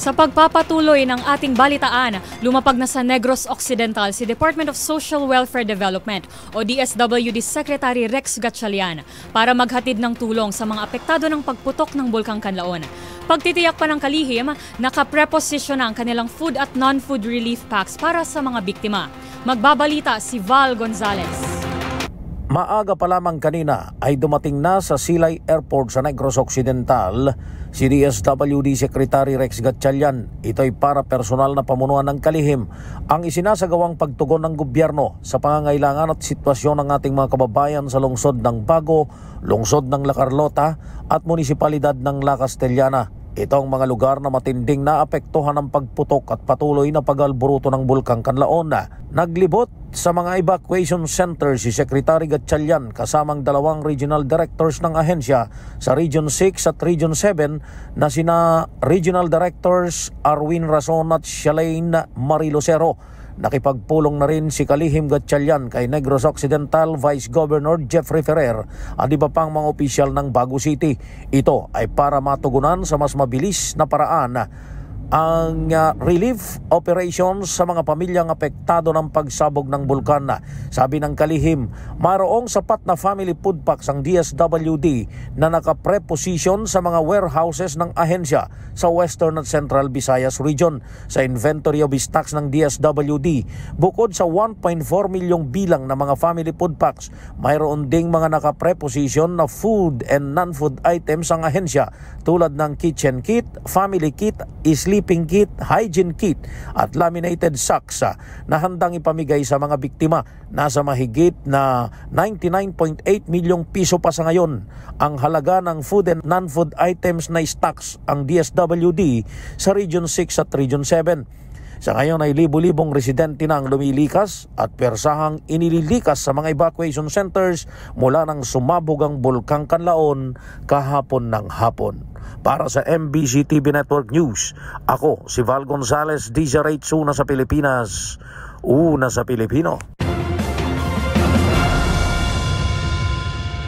Sa pagpapatuloy ng ating balitaan, lumapag na sa Negros Occidental si Department of Social Welfare Development o DSWD Secretary Rex Gatchalian para maghatid ng tulong sa mga apektado ng pagputok ng Bulkang Kanlaon. Pagtitiyak pa ng kalihim, nakapreposisyon na ang kanilang food at non-food relief packs para sa mga biktima. Magbabalita si Val Gonzalez. Maaga pa lamang kanina ay dumating na sa Silay Airport sa Negros Occidental si DSWD Secretary Rex Gatchalian. Ito ay para personal na pamunuan ng kalihim ang isinasagawang pagtugon ng gobyerno sa pangangailangan at sitwasyon ng ating mga kababayan sa lungsod ng Bago, lungsod ng La Carlota at munisipalidad ng La Castellana. Ito ang mga lugar na matinding naapektuhan ng pagputok at patuloy na pag-alboruto ng Bulkang Kanlaon. Naglibot sa mga evacuation center si Secretary Gatchalian kasamang dalawang regional directors ng ahensya sa Region 6 at Region 7 na sina Regional Directors Arwin Rason at Shalaine Marilocero. Nakipagpulong na rin si Kalihim Gatchalian kay Negros Occidental Vice Governor Jeffrey Ferrer at iba pang mga opisyal ng Bago City. Ito ay para matugunan sa mas mabilis na paraan ang relief operations sa mga pamilyang apektado ng pagsabog ng bulkan. Sabi ng kalihim, mayroong sapat na family food packs ang DSWD na nakapreposition sa mga warehouses ng ahensya sa Western at Central Visayas Region. Sa inventory of stocks ng DSWD, bukod sa 1.4 milyong bilang na mga family food packs, mayroon ding mga nakapreposition na food and non-food items ang ahensya tulad ng kitchen kit, family kit, sleeping kit, hygiene kit at laminated sacks na handang ipamigay sa mga biktima. Nasa mahigit na 99.8 milyong piso pa sa ngayon ang halaga ng food and non-food items na stocks ang DSWD sa Region 6 at Region 7. Sa ngayon ay libu-libong residente na ang lumilikas at persahang inililikas sa mga evacuation centers mula nang sumabog ang Bulkang Kanlaon kahapon ng hapon. Para sa MBC TV Network News, ako si Val Gonzalez, DZRH, una sa Pilipinas, una sa Pilipino.